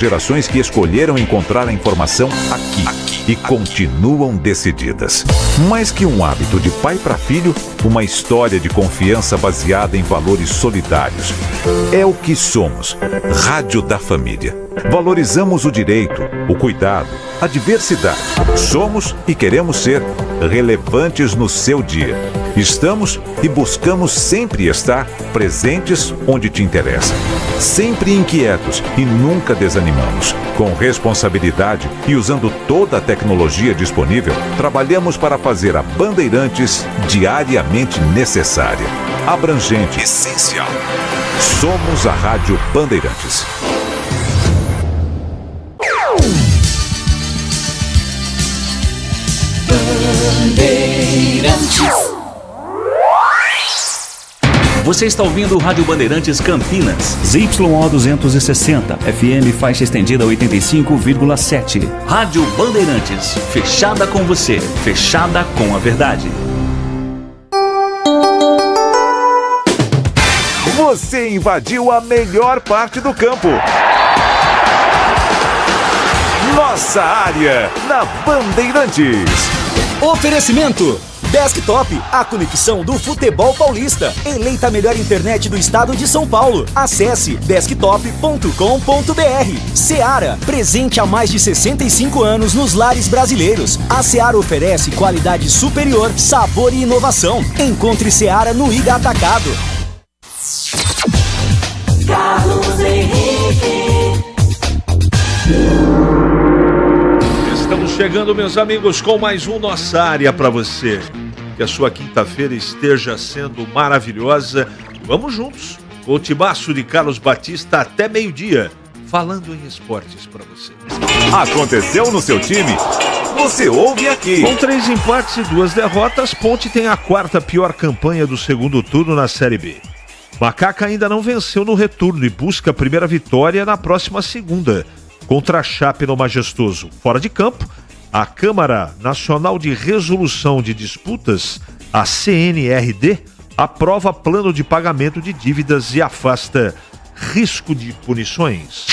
Gerações que escolheram encontrar a informação aqui e continuam decididas. Mais que um hábito de pai para filho, uma história de confiança baseada em valores solidários. É o que somos. Rádio da Família. Valorizamos o direito, o cuidado, a diversidade. Somos e queremos ser relevantes no seu dia. Estamos e buscamos sempre estar presentes onde te interessa. Sempre inquietos e nunca desanimamos. Com responsabilidade e usando toda a tecnologia disponível, trabalhamos para fazer a Bandeirantes diariamente necessária, abrangente, essencial. Somos a Rádio Bandeirantes. Bandeirantes. Você está ouvindo o Rádio Bandeirantes Campinas. ZYO 260, FM faixa estendida 85,7. Rádio Bandeirantes, fechada com você, fechada com a verdade. Você invadiu a melhor parte do campo. Nossa área, na Bandeirantes. Oferecimento Desktop, a conexão do futebol paulista. Eleita a melhor internet do estado de São Paulo. Acesse desktop.com.br. Seara, presente há mais de 65 anos nos lares brasileiros. A Seara oferece qualidade superior, sabor e inovação. Encontre Seara no Iga Atacado. Carlos Henrique. Estamos chegando, meus amigos, com mais um Nossa Área para você. Que a sua quinta-feira esteja sendo maravilhosa. Vamos juntos com o timaço de Carlos Batista até meio-dia, falando em esportes para você. Aconteceu no seu time? Você ouve aqui. Com 3 empates e 2 derrotas, Ponte tem a 4ª pior campanha do segundo turno na Série B. Macaca ainda não venceu no retorno e busca a primeira vitória na próxima segunda, contra a Chape no Majestoso. Fora de campo, a Câmara Nacional de Resolução de Disputas, a CNRD, aprova plano de pagamento de dívidas e afasta risco de punições.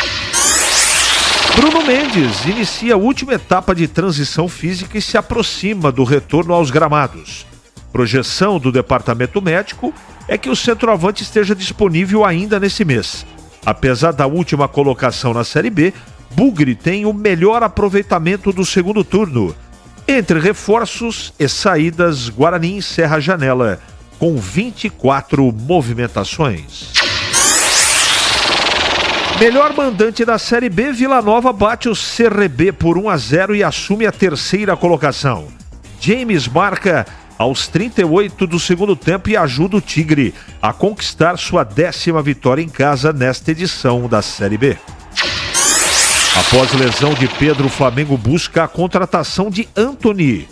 Bruno Mendes inicia a última etapa de transição física e se aproxima do retorno aos gramados. Projeção do departamento médico é que o centroavante esteja disponível ainda nesse mês. Apesar da última colocação na Série B, Bugre tem o melhor aproveitamento do segundo turno. Entre reforços e saídas, Guarani encerra a janela com 24 movimentações. Melhor mandante da Série B, Vila Nova bate o CRB por 1-0 e assume a 3ª colocação. James marca aos 38 do segundo tempo e ajuda o Tigre a conquistar sua 10ª vitória em casa nesta edição da Série B. Após lesão de Pedro, o Flamengo busca a contratação de Antony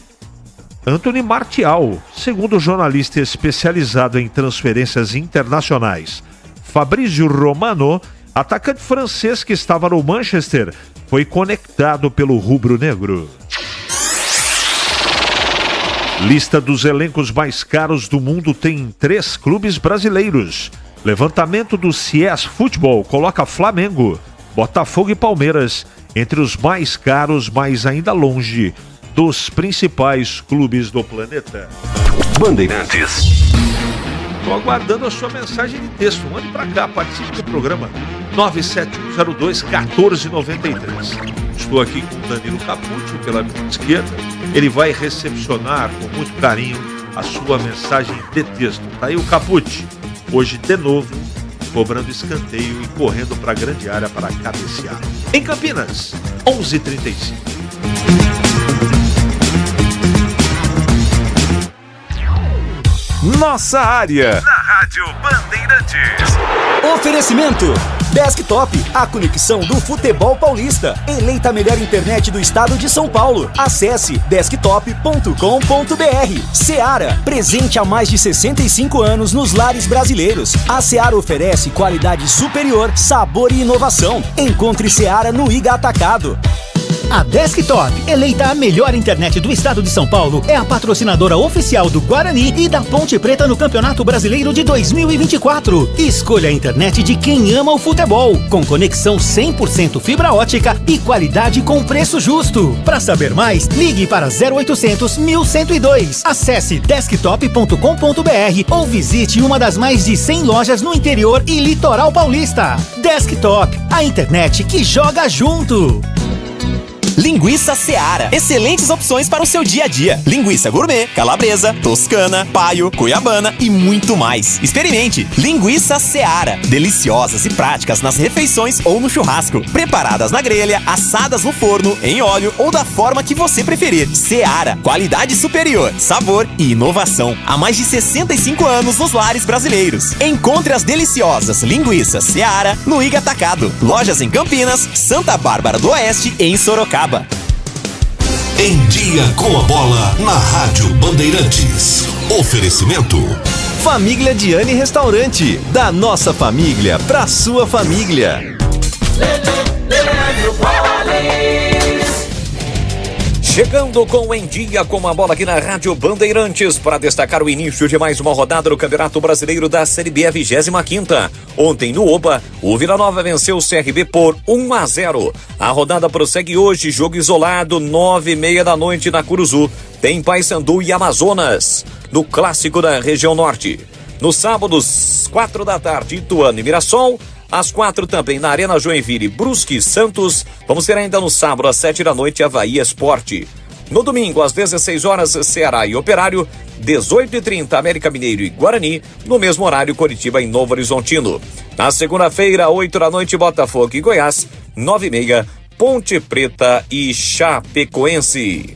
Martial, segundo o jornalista especializado em transferências internacionais Fabrício Romano. Atacante francês que estava no Manchester foi conectado pelo rubro-negro. Lista dos elencos mais caros do mundo tem 3 clubes brasileiros. Levantamento do CS Futebol coloca Flamengo, Botafogo e Palmeiras entre os mais caros, mas ainda longe dos principais clubes do planeta. Bandeirantes. Estou aguardando a sua mensagem de texto. Mande para cá, participe do programa 97102-1493. Estou aqui com o Danilo Capucci pela minha esquerda. Ele vai recepcionar com muito carinho a sua mensagem de texto. Tá aí o Capucci, hoje de novo, cobrando escanteio e correndo para a grande área para cabecear. Em Campinas, 11h35. Nossa área, na Rádio Bandeirantes. Oferecimento Desktop, a conexão do futebol paulista. Eleita a melhor internet do estado de São Paulo. Acesse desktop.com.br. Seara, presente há mais de 65 anos nos lares brasileiros. A Seara oferece qualidade superior, sabor e inovação. Encontre Seara no Iga Atacado. A Desktop, eleita a melhor internet do estado de São Paulo, é a patrocinadora oficial do Guarani e da Ponte Preta no Campeonato Brasileiro de 2024. Escolha a internet de quem ama o futebol, com conexão 100% fibra ótica e qualidade com preço justo. Para saber mais, ligue para 0800 1102. Acesse desktop.com.br ou visite uma das mais de 100 lojas no interior e litoral paulista. Desktop, a internet que joga junto. Linguiça Seara. Excelentes opções para o seu dia a dia. Linguiça gourmet, calabresa, toscana, paio, cuiabana e muito mais. Experimente. Linguiça Seara. Deliciosas e práticas nas refeições ou no churrasco. Preparadas na grelha, assadas no forno, em óleo ou da forma que você preferir. Seara. Qualidade superior, sabor e inovação. Há mais de 65 anos nos lares brasileiros. Encontre as deliciosas linguiças Seara no Iga Atacado. Lojas em Campinas, Santa Bárbara do Oeste e em Sorocaba. Em Dia com a Bola na Rádio Bandeirantes. Oferecimento Família Diani Restaurante. Da nossa família pra sua família. Chegando com o Em Dia com a Bola aqui na Rádio Bandeirantes para destacar o início de mais uma rodada do Campeonato Brasileiro da Série B, a 25ª. Ontem no Oba, o Vila Nova venceu o CRB por 1-0. A rodada prossegue hoje, jogo isolado, 9h30 da noite na Curuzu. Tem Paysandu e Amazonas, no clássico da região norte. No sábado, 4 da tarde, Ituano e Mirassol. Às 4 também na Arena Joinville, Brusque e Santos. Vamos ter ainda no sábado, às 7 da noite, Avaí Esporte. No domingo, às 16 horas, Ceará e Operário. 18h30, América Mineiro e Guarani. No mesmo horário, Coritiba e Novo Horizontino. Na segunda-feira, 8 da noite, Botafogo e Goiás. 9h30, Ponte Preta e Chapecoense.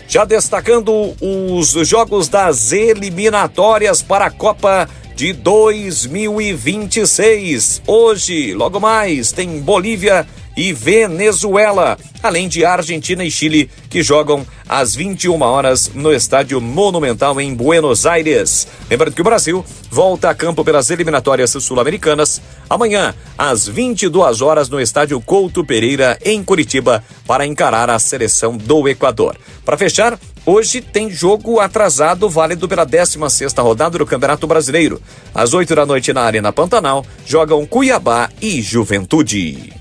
Já destacando os jogos das eliminatórias para a Copa de 2026. Hoje, logo mais, tem Bolívia e Venezuela, além de Argentina e Chile, que jogam às 21 horas no Estádio Monumental em Buenos Aires. Lembrando que o Brasil volta a campo pelas eliminatórias sul-americanas amanhã, às 22 horas, no Estádio Couto Pereira, em Curitiba, para encarar a seleção do Equador. Para fechar, hoje tem jogo atrasado válido pela 16ª rodada do Campeonato Brasileiro. Às 8 da noite na Arena Pantanal, jogam Cuiabá e Juventude.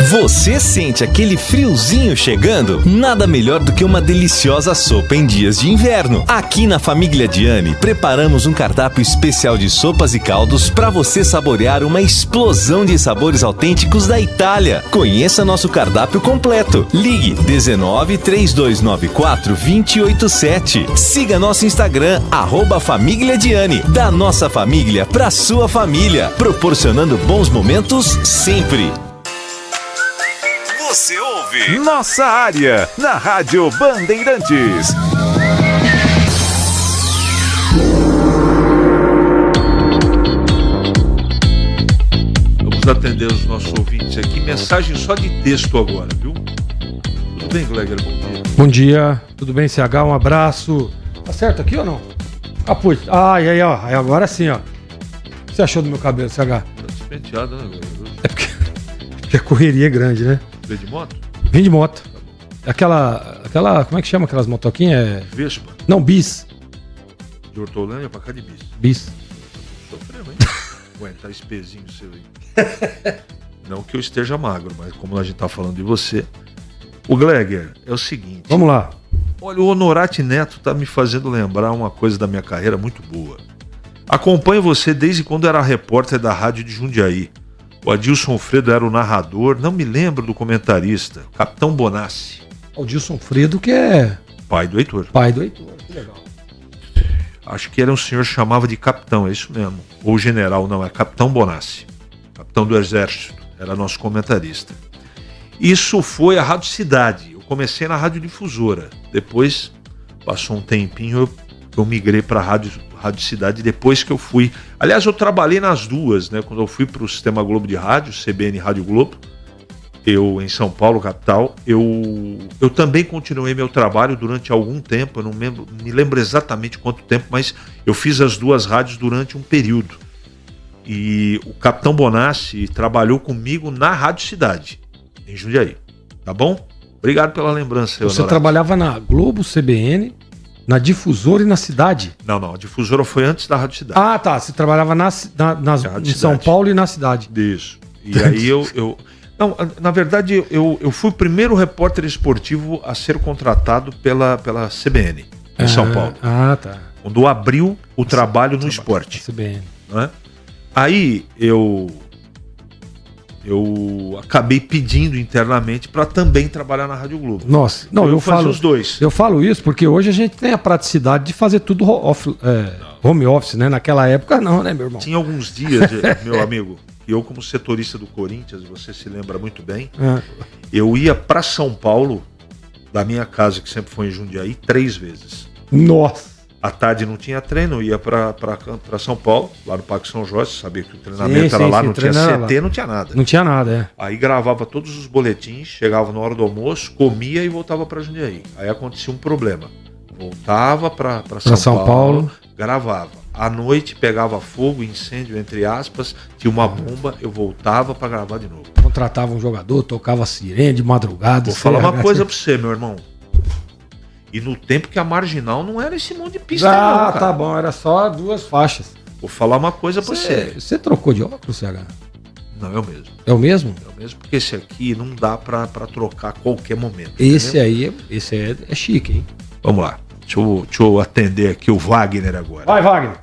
Você sente aquele friozinho chegando? Nada melhor do que uma deliciosa sopa em dias de inverno. Aqui na Família Diani, preparamos um cardápio especial de sopas e caldos para você saborear uma explosão de sabores autênticos da Itália. Conheça nosso cardápio completo. Ligue 19 3294 287. Siga nosso Instagram, @Família Diani. Da nossa família para sua família, proporcionando bons momentos sempre. Você ouve Nossa Área na Rádio Bandeirantes. Vamos atender os nossos ouvintes aqui. Mensagem só de texto agora, viu? Tudo bem, Gleger? Bom dia. Bom dia, tudo bem, CH? Um abraço. Tá certo aqui ou não? Ah, putz. Ah, e aí, ó. Aí agora sim, ó. O que você achou do meu cabelo, CH? Tá despenteado, né, Gleger? É porque a correria é grande, né? Vem de moto? Vim de moto. Aquela, como é que chama aquelas motoquinhas? Vespa? Não, bis. De Hortolândia pra cá de bis. Bis. Sofreu, hein? Aguentar esse pezinho seu aí. Não que eu esteja magro, mas como a gente tá falando de você. O Gleger, é o seguinte. Vamos lá. Olha, o Honorati Neto tá me fazendo lembrar uma coisa da minha carreira muito boa. Acompanho você desde quando era repórter da rádio de Jundiaí. O Adilson Fredo era o narrador, não me lembro do comentarista, Capitão Bonassi. O Adilson Fredo, que é... Pai do Heitor. Pai do Heitor, que legal. Acho que era um senhor que chamava de capitão, é isso mesmo. Ou general, não, é Capitão Bonassi. Capitão do Exército, era nosso comentarista. Isso foi a Rádio Cidade. Eu comecei na Rádio Difusora. Depois, passou um tempinho, eu migrei para a Rádio Cidade depois que eu fui. Aliás, eu trabalhei nas duas, né? Quando eu fui para o Sistema Globo de Rádio, CBN Rádio Globo, eu em São Paulo, capital, eu também continuei meu trabalho durante algum tempo, eu não me lembro exatamente quanto tempo, mas eu fiz as duas rádios durante um período. E o Capitão Bonassi trabalhou comigo na Rádio Cidade, Em Jundiaí. Tá bom? Obrigado pela lembrança. Você Honorato. trabalhava na Globo, CBN, na Difusora e na Cidade? Não, a Difusora foi antes da Rádio Cidade. Ah, tá. Você trabalhava em São Paulo e na Cidade. Isso. E aí eu... Não, na verdade, eu fui o primeiro repórter esportivo a ser contratado pela CBN, em São Paulo. Ah, tá. Quando abriu o trabalho no esporte. CBN. Né? Aí eu acabei pedindo internamente para também trabalhar na Rádio Globo. Nossa, não, eu falo os dois. Eu falo isso porque hoje a gente tem a praticidade de fazer tudo home office, né? Naquela época não, né, meu irmão? Tinha alguns dias, meu amigo, que eu como setorista do Corinthians, você se lembra muito bem, eu ia para São Paulo, da minha casa, que sempre foi em Jundiaí, 3 vezes. Nossa! À tarde não tinha treino, eu ia para São Paulo, lá no Parque São Jorge, sabia que o treinamento era lá, não tinha CT, lá. Não tinha nada. Não tinha nada, Aí gravava todos os boletins, chegava na hora do almoço, comia e voltava para Jundiaí. Aí acontecia um problema. Voltava para São Paulo, gravava. À noite pegava fogo, incêndio, entre aspas, tinha uma bomba, eu voltava para gravar de novo. Contratava um jogador, tocava sirene de madrugada. Vou falar uma coisa para você, meu irmão. E no tempo que a Marginal não era esse monte de pista, não, cara. Tá bom, era só 2 faixas. Vou falar uma coisa pra você. Você trocou de óculos, CH? Não, é o mesmo. É o mesmo? É o mesmo, porque esse aqui não dá pra trocar a qualquer momento. Esse é chique, hein? Vamos lá. Deixa eu atender aqui o Wagner agora. Vai, Wagner.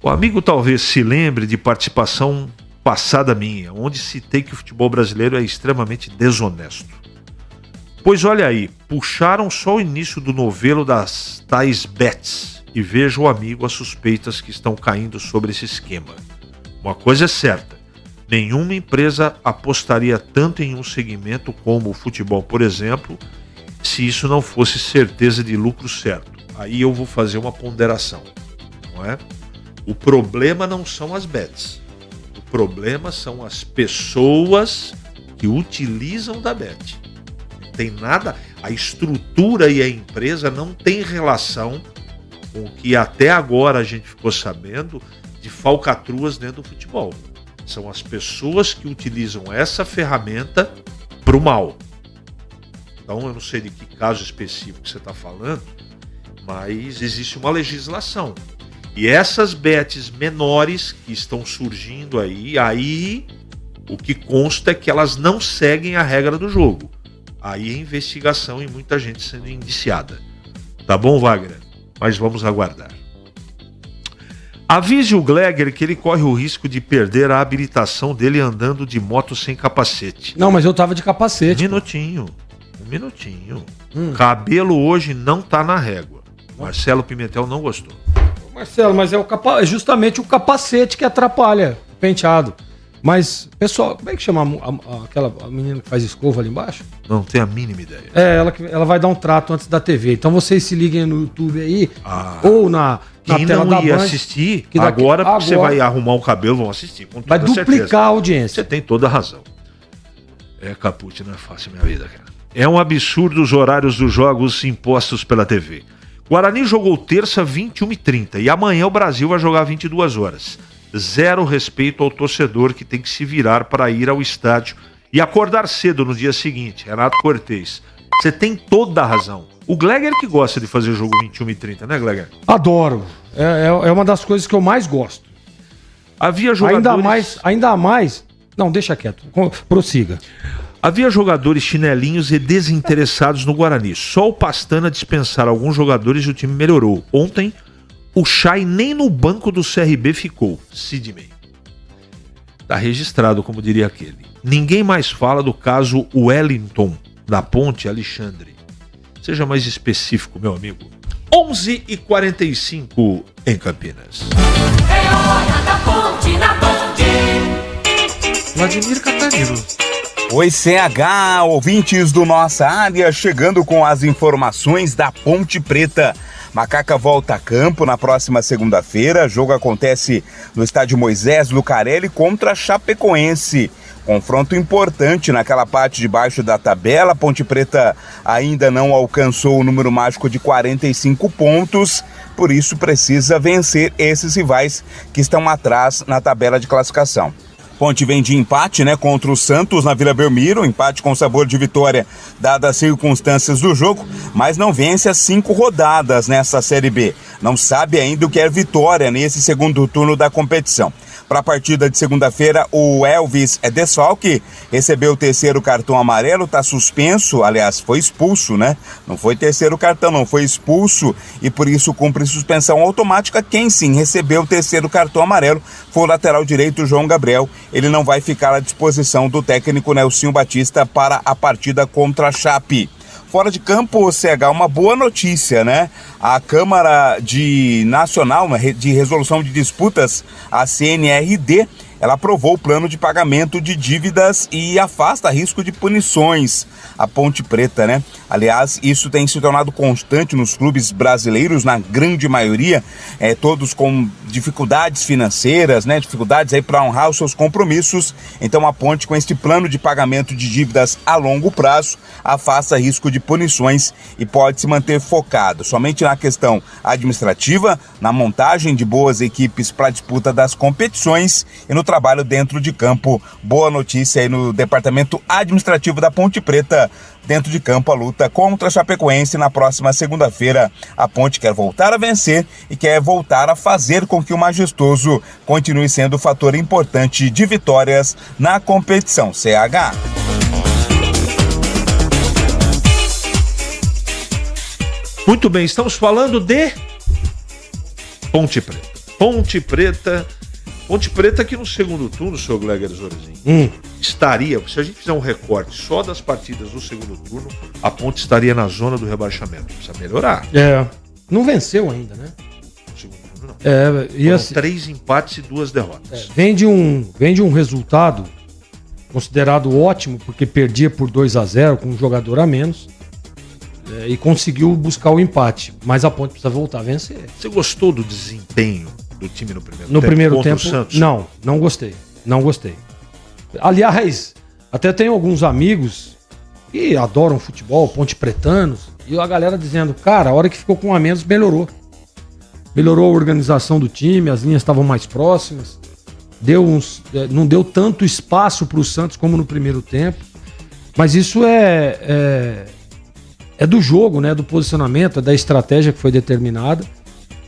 O amigo talvez se lembre de participação passada minha, onde citei que o futebol brasileiro é extremamente desonesto. Pois olha aí, puxaram só o início do novelo das tais bets e veja o amigo as suspeitas que estão caindo sobre esse esquema. Uma coisa é certa, nenhuma empresa apostaria tanto em um segmento como o futebol, por exemplo, se isso não fosse certeza de lucro certo. Aí eu vou fazer uma ponderação, não é? O problema não são as bets, o problema são as pessoas que utilizam da bet. Tem nada, a estrutura e a empresa não tem relação com o que até agora a gente ficou sabendo de falcatruas dentro do futebol. São as pessoas que utilizam essa ferramenta para o mal. Então eu não sei de que caso específico você está falando, mas existe uma legislação. E essas bets menores que estão surgindo aí o que consta é que elas não seguem a regra do jogo. Aí é investigação e muita gente sendo indiciada. Tá bom, Wagner? Mas vamos aguardar. Avise o Gleger que ele corre o risco de perder a habilitação dele andando de moto sem capacete. Não, mas eu tava de capacete. Um minutinho. Cabelo hoje não tá na régua. Marcelo Pimentel não gostou. Marcelo, mas é justamente o capacete que atrapalha o penteado. Mas, pessoal, como é que chama aquela menina que faz escova ali embaixo? Não tenho a mínima ideia. Ela vai dar um trato antes da TV. Então vocês se liguem no YouTube aí, ou na tela da Band. Quem não ia assistir, agora você vai arrumar o cabelo, vão assistir. Com toda vai duplicar certeza. A audiência. Você tem toda a razão. Caput, não é fácil minha vida, cara. É um absurdo os horários dos jogos impostos pela TV. Guarani jogou terça 21h30 e amanhã o Brasil vai jogar 22 horas. Zero respeito ao torcedor que tem que se virar para ir ao estádio e acordar cedo no dia seguinte. Renato Cortez, você tem toda a razão. O Gleger que gosta de fazer jogo 21h30, né, Gleger? Adoro. É uma das coisas que eu mais gosto. Havia jogadores... Ainda mais... Não, deixa quieto. Prossiga. Havia jogadores chinelinhos e desinteressados no Guarani. Só o Pastana dispensar alguns jogadores e o time melhorou. Ontem... O Chay nem no banco do CRB ficou. Sidney. Tá registrado, como diria aquele. Ninguém mais fala do caso Wellington, da Ponte Alexandre. Seja mais específico, meu amigo. 11h45 em Campinas. É hora da Ponte na Band. Vladimir Catarino. Oi, CH, ouvintes do Nossa Área, chegando com as informações da Ponte Preta. Macaca volta a campo na próxima segunda-feira. O jogo acontece no estádio Moisés Lucarelli contra a Chapecoense. Confronto importante naquela parte de baixo da tabela. Ponte Preta ainda não alcançou o número mágico de 45 pontos. Por isso precisa vencer esses rivais que estão atrás na tabela de classificação. Ponte vem de empate, né, contra o Santos na Vila Belmiro, empate com sabor de vitória, dadas as circunstâncias do jogo, mas não vence as 5 rodadas nessa Série B. Não sabe ainda o que é vitória nesse segundo turno da competição. Para a partida de segunda-feira, o Elvis é desfalque, recebeu o 3º cartão amarelo, está suspenso, aliás, foi expulso, né? Não foi 3º cartão, não, foi expulso e por isso cumpre suspensão automática. Quem sim recebeu o 3º cartão amarelo foi o lateral direito João Gabriel. Ele não vai ficar à disposição do técnico Nelsinho Batista para a partida contra a Chape. Fora de campo, CH, uma boa notícia, né? A Câmara Nacional de Resolução de Disputas, a CNRD, ela aprovou o plano de pagamento de dívidas e afasta risco de punições a Ponte Preta, né? Aliás, isso tem se tornado constante nos clubes brasileiros, na grande maioria, todos com dificuldades financeiras, né? Dificuldades aí para honrar os seus compromissos. Então a Ponte, com este plano de pagamento de dívidas a longo prazo, afasta risco de punições e pode se manter focado somente na questão administrativa, na montagem de boas equipes para a disputa das competições e no trabalho dentro de campo. Boa notícia aí no departamento administrativo da Ponte Preta. Dentro de campo, a luta contra a Chapecoense na próxima segunda-feira. A Ponte quer voltar a vencer e quer voltar a fazer com que o Majestoso continue sendo um fator importante de vitórias na competição. CH. Muito bem, estamos falando de Ponte Preta. Ponte Preta que no segundo turno, seu Gleger Zorezinho, estaria, se a gente fizer um recorte só das partidas do segundo turno, a Ponte estaria na zona do rebaixamento. Precisa melhorar. Não venceu ainda, né? No segundo turno não. E assim, 3 empates e 2 derrotas. Vem de um resultado considerado ótimo, porque perdia por 2-0 com um jogador a menos, e conseguiu buscar o empate. Mas a Ponte precisa voltar a vencer. Você gostou do desempenho do time no primeiro tempo? No primeiro tempo, o Santos? Não gostei. Aliás, até tenho alguns amigos que adoram futebol, ponte pretanos, e a galera dizendo, cara, a hora que ficou com um a menos, melhorou. Melhorou a organização do time, as linhas estavam mais próximas, não deu tanto espaço para o Santos como no primeiro tempo, mas isso é do jogo, né, do posicionamento, da estratégia que foi determinada.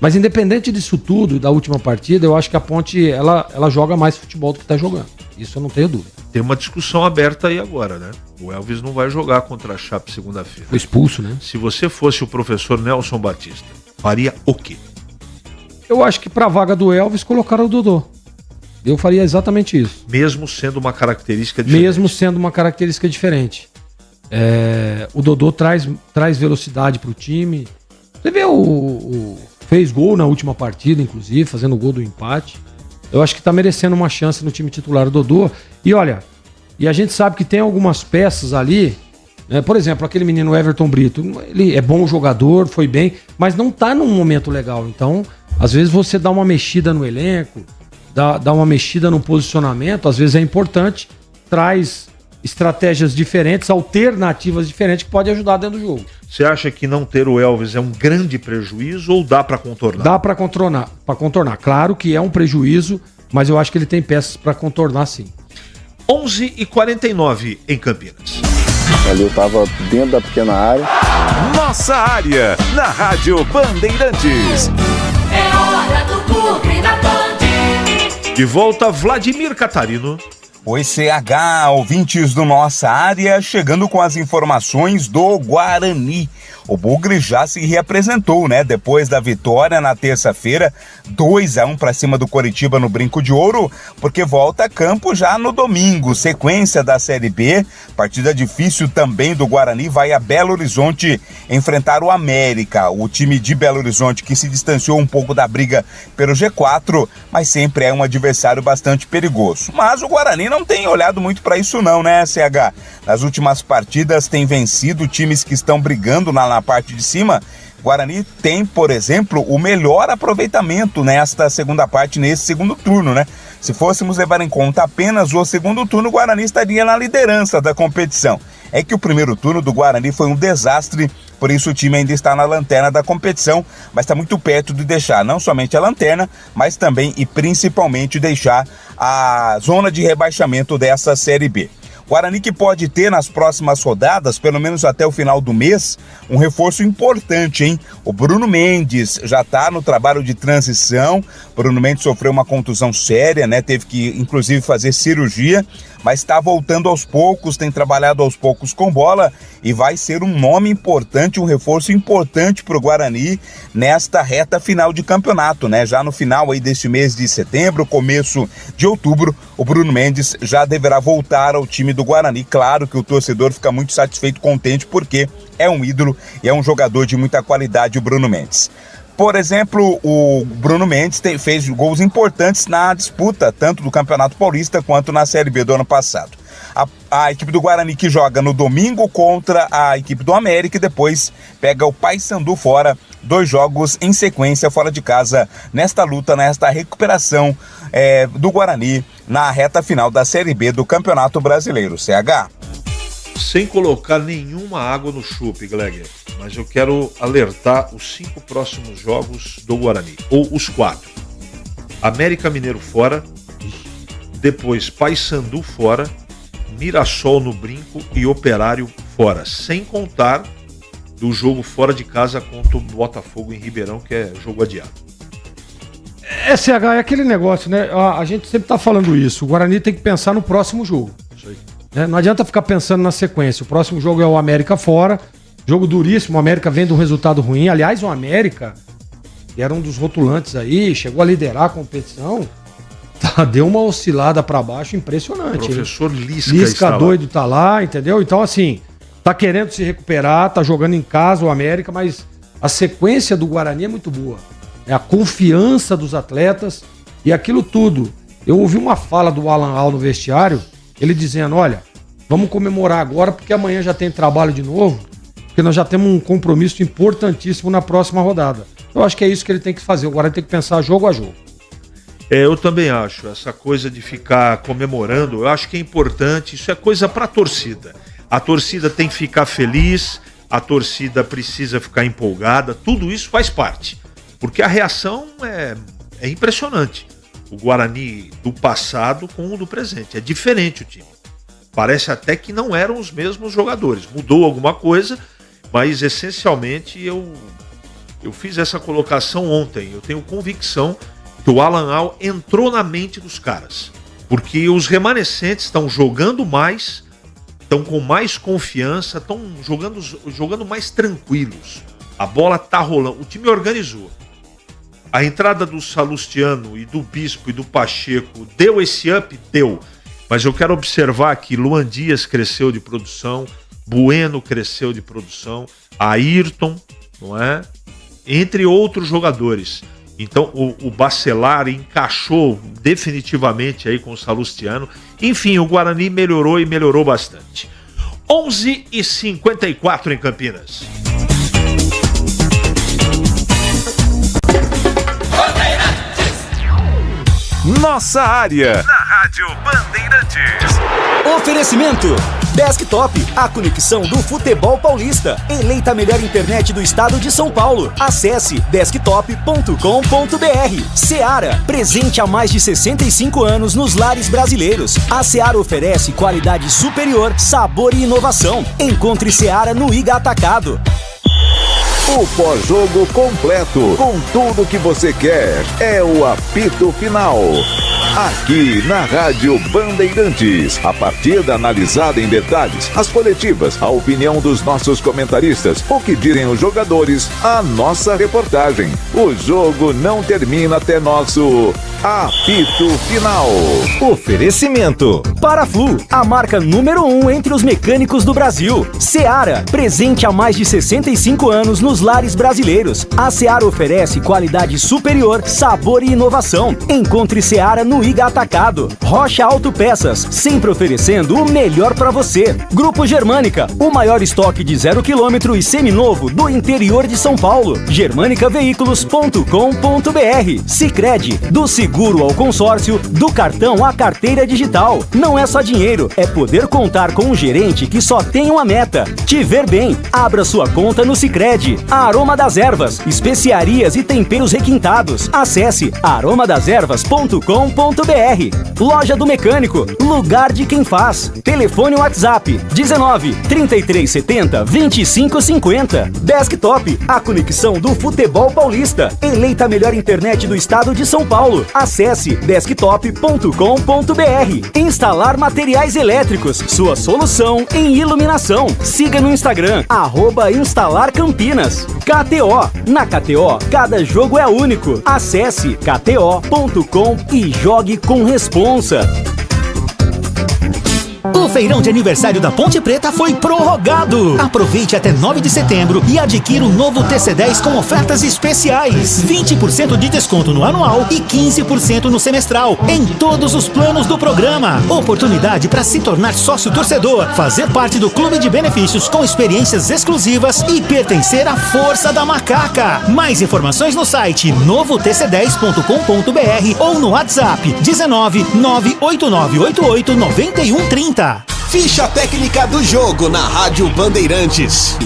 Mas independente disso tudo, da última partida, eu acho que a Ponte, ela joga mais futebol do que está jogando. Isso eu não tenho dúvida. Tem uma discussão aberta aí agora, né? O Elvis não vai jogar contra a Chape segunda-feira. Foi expulso, né? Se você fosse o professor Nelson Batista, faria o quê? Eu acho que para a vaga do Elvis colocaram o Dodô. Eu faria exatamente isso. Mesmo sendo uma característica diferente. Mesmo sendo uma característica diferente. O Dodô traz velocidade para o time. Você vê fez gol na última partida, inclusive, fazendo o gol do empate. Eu acho que tá merecendo uma chance no time titular do Dodô. E olha, a gente sabe que tem algumas peças ali, né? Por exemplo, aquele menino Everton Brito, ele é bom jogador, foi bem, mas não tá num momento legal. Então, às vezes você dá uma mexida no elenco, dá uma mexida no posicionamento, às vezes é importante, traz estratégias diferentes, alternativas diferentes que pode ajudar dentro do jogo. Você acha que não ter o Elvis é um grande prejuízo ou dá para contornar? Dá para contornar. Claro que é um prejuízo, mas eu acho que ele tem peças para contornar sim. 11h49 em Campinas. Ali eu tava dentro da pequena área. Nossa área, na Rádio Bandeirantes. É hora do Clube da Band. De volta, Vladimir Catarino. Oi, CH, ouvintes do Nossa Área, chegando com as informações do Guarani. O Bugre já se reapresentou, né? Depois da vitória na terça-feira, 2-1 para cima do Coritiba no Brinco de Ouro, porque volta a campo já no domingo. Sequência da Série B, partida difícil também do Guarani, vai a Belo Horizonte enfrentar o América. O time de Belo Horizonte que se distanciou um pouco da briga pelo G4, mas sempre é um adversário bastante perigoso. Mas o Guarani não tem olhado muito para isso não, né, CH? Nas últimas partidas tem vencido times que estão brigando na parte de cima. Guarani tem, por exemplo, o melhor aproveitamento nesta segunda parte, nesse segundo turno, né? Se fôssemos levar em conta apenas o segundo turno, o Guarani estaria na liderança da competição. É que o primeiro turno do Guarani foi um desastre por isso o time ainda está na lanterna da competição, mas está muito perto de deixar não somente a lanterna, mas também e principalmente deixar a zona de rebaixamento dessa Série B. Guarani que pode ter nas próximas rodadas, pelo menos até o final do mês, um reforço importante, hein? O Bruno Mendes já está no trabalho de transição. Bruno Mendes sofreu uma contusão séria, né? Teve que, inclusive, fazer cirurgia, mas está voltando aos poucos, tem trabalhado aos poucos com bola e vai ser um nome importante, um reforço importante para o Guarani nesta reta final de campeonato, né? Já no final aí deste mês de setembro, começo de outubro, o Bruno Mendes já deverá voltar ao time do Guarani. Claro que o torcedor fica muito satisfeito, contente, porque é um ídolo e é um jogador de muita qualidade, o Bruno Mendes. Por exemplo, o Bruno Mendes fez gols importantes na disputa, tanto do Campeonato Paulista quanto na Série B do ano passado. A equipe do Guarani que joga no domingo contra a equipe do América e depois pega o Paysandu fora, 2 jogos em sequência fora de casa nesta luta, nesta recuperação do Guarani na reta final da Série B do Campeonato Brasileiro. CH? Sem colocar nenhuma água no chope, Glegger, mas eu quero alertar os 5 próximos jogos do Guarani, ou os 4. América Mineiro fora, depois Paysandu fora, Mirassol no Brinco e Operário fora, sem contar do jogo fora de casa contra o Botafogo em Ribeirão, que é jogo adiado. SH, é aquele negócio, né? A gente sempre tá falando isso, o Guarani tem que pensar no próximo jogo. Isso aí. Não adianta ficar pensando na sequência. O próximo jogo é o América fora. Jogo duríssimo. O América vem de um resultado ruim. Aliás, o América, que era um dos rotulantes aí, chegou a liderar a competição, deu uma oscilada pra baixo impressionante. O professor Lisca doido tá lá, entendeu? Então, assim, tá querendo se recuperar, tá jogando em casa o América, mas a sequência do Guarani é muito boa. É a confiança dos atletas e aquilo tudo. Eu ouvi uma fala do Alan Al no vestiário, ele dizendo, olha, vamos comemorar agora porque amanhã já tem trabalho de novo, porque nós já temos um compromisso importantíssimo na próxima rodada. Eu acho que é isso que ele tem que fazer, o Guarani tem que pensar jogo a jogo. Eu também acho, essa coisa de ficar comemorando, eu acho que é importante, isso é coisa para a torcida. A torcida tem que ficar feliz, a torcida precisa ficar empolgada, tudo isso faz parte, porque a reação é impressionante. O Guarani do passado com o do presente. É diferente o time. Parece até que não eram os mesmos jogadores. Mudou alguma coisa, mas essencialmente eu fiz essa colocação ontem. Eu tenho convicção que o Alan Al entrou na mente dos caras. Porque os remanescentes estão jogando mais, estão com mais confiança, estão jogando mais tranquilos. A bola tá rolando. O time organizou. A entrada do Salustiano e do Bispo e do Pacheco deu esse up? Deu. Mas eu quero observar que Luan Dias cresceu de produção, Bueno cresceu de produção, Ayrton, não é? Entre outros jogadores. Então o Bacelar encaixou definitivamente aí com o Salustiano. Enfim, o Guarani melhorou e melhorou bastante. 11h54 em Campinas. Nossa área. Na Rádio Bandeirantes. Oferecimento Desktop, a conexão do futebol paulista. Eleita a melhor internet do estado de São Paulo. Acesse desktop.com.br. Seara, presente há mais de 65 anos nos lares brasileiros. A Seara oferece qualidade superior, sabor e inovação. Encontre Seara no Iga Atacado. O pós-jogo completo, com tudo que você quer, é o apito final. Aqui na Rádio Bandeirantes, a partida analisada em detalhes, as coletivas, a opinião dos nossos comentaristas, o que dizem os jogadores, a nossa reportagem. O jogo não termina até nosso apito final. Oferecimento Paraflu, a marca número 1 entre os mecânicos do Brasil. Seara, presente há mais de 65 anos nos lares brasileiros. A Seara oferece qualidade superior, sabor e inovação. Encontre Seara no Iga Atacado. Rocha Autopeças, sempre oferecendo o melhor para você. Grupo Germânica, o maior estoque de 0 km e seminovo do interior de São Paulo. germanicaveículos.com.br. Sicredi, do seguro ao consórcio, do cartão à carteira digital. Não é só dinheiro, é poder contar com um gerente que só tem uma meta: te ver bem. Abra sua conta no Sicredi. Aroma das Ervas, especiarias e temperos requintados. Acesse aromadeservas.com.br. Loja do Mecânico, lugar de quem faz. Telefone WhatsApp 19 3370 2550. Desktop, a conexão do futebol paulista. Eleita a melhor internet do estado de São Paulo. Acesse desktop.com.br. Instalar materiais elétricos, sua solução em iluminação. Siga no Instagram @instalarcampinas. KTO, na KTO cada jogo é único. Acesse kto.com e jogue com responsa. O feirão de aniversário da Ponte Preta foi prorrogado. Aproveite até 9 de setembro e adquira o novo TC10 com ofertas especiais. 20% de desconto no anual e 15% no semestral, em todos os planos do programa. Oportunidade para se tornar sócio torcedor, fazer parte do clube de benefícios com experiências exclusivas e pertencer à Força da Macaca. Mais informações no site novotc10.com.br ou no WhatsApp 19 98988 9130. Ficha técnica do jogo na Rádio Bandeirantes.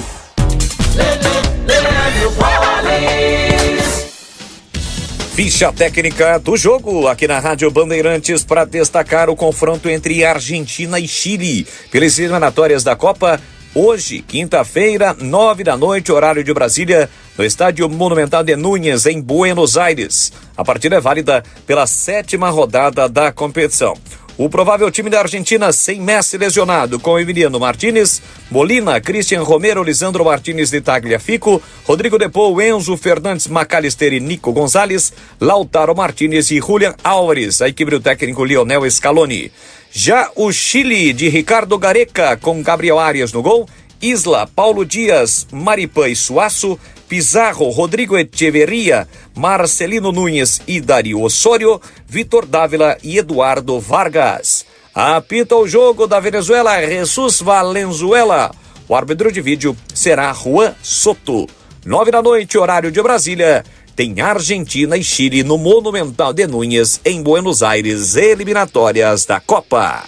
Ficha técnica do jogo aqui na Rádio Bandeirantes para destacar o confronto entre Argentina e Chile pelas eliminatórias da Copa. Hoje, quinta-feira, 9 da noite, horário de Brasília, no Estádio Monumental de Núñez, em Buenos Aires. A partida é válida pela 7ª rodada da competição. O provável time da Argentina sem Messi lesionado, com Emiliano Martínez, Molina, Cristian Romero, Lisandro Martínez de Tagliafico, Rodrigo De Paul, Enzo Fernandes, McAllister e Nico Gonzalez, Lautaro Martínez e Julián Álvares, a equipe do técnico Lionel Scaloni. Já o Chile de Ricardo Gareca, com Gabriel Arias no gol, Isla, Paulo Dias, Maripã e Suaço, Pizarro, Rodrigo Echeverria, Marcelino Núñez e Dario Osório, Vitor Dávila e Eduardo Vargas. Apita o jogo da Venezuela, Jesus Valenzuela. O árbitro de vídeo será Juan Soto. 9 da noite, horário de Brasília, tem Argentina e Chile no Monumental de Núñez, em Buenos Aires, eliminatórias da Copa.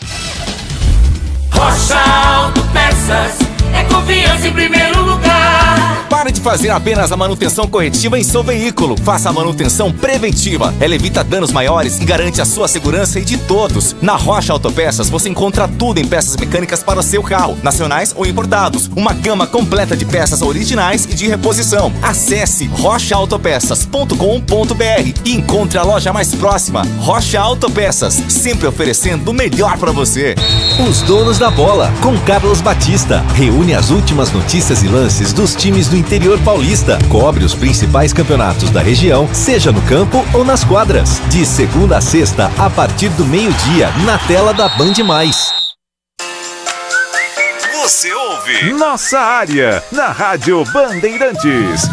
Rocha Autopeças, é confiança em primeiro lugar. Pare de fazer apenas a manutenção corretiva em seu veículo. Faça a manutenção preventiva. Ela evita danos maiores e garante a sua segurança e de todos. Na Rocha Autopeças você encontra tudo em peças mecânicas para o seu carro, nacionais ou importados. Uma gama completa de peças originais e de reposição. Acesse rochaautopeças.com.br e encontre a loja mais próxima. Rocha Autopeças, sempre oferecendo o melhor para você. Os Donos da Bola, com Carlos Batista. Reúne as últimas notícias e lances dos times do interior paulista. Cobre os principais campeonatos da região, seja no campo ou nas quadras. De segunda a sexta, a partir do meio-dia, na tela da Band+. Você ouve Nossa Área, na Rádio Bandeirantes.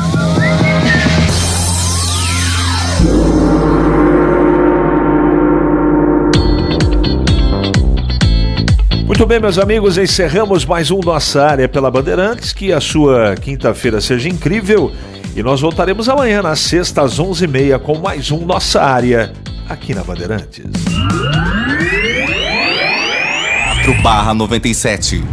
Muito bem, meus amigos, encerramos mais um Nossa Área pela Bandeirantes. Que a sua quinta-feira seja incrível. E nós voltaremos amanhã, na sexta, às 11h30, com mais um Nossa Área, aqui na Bandeirantes. 4/97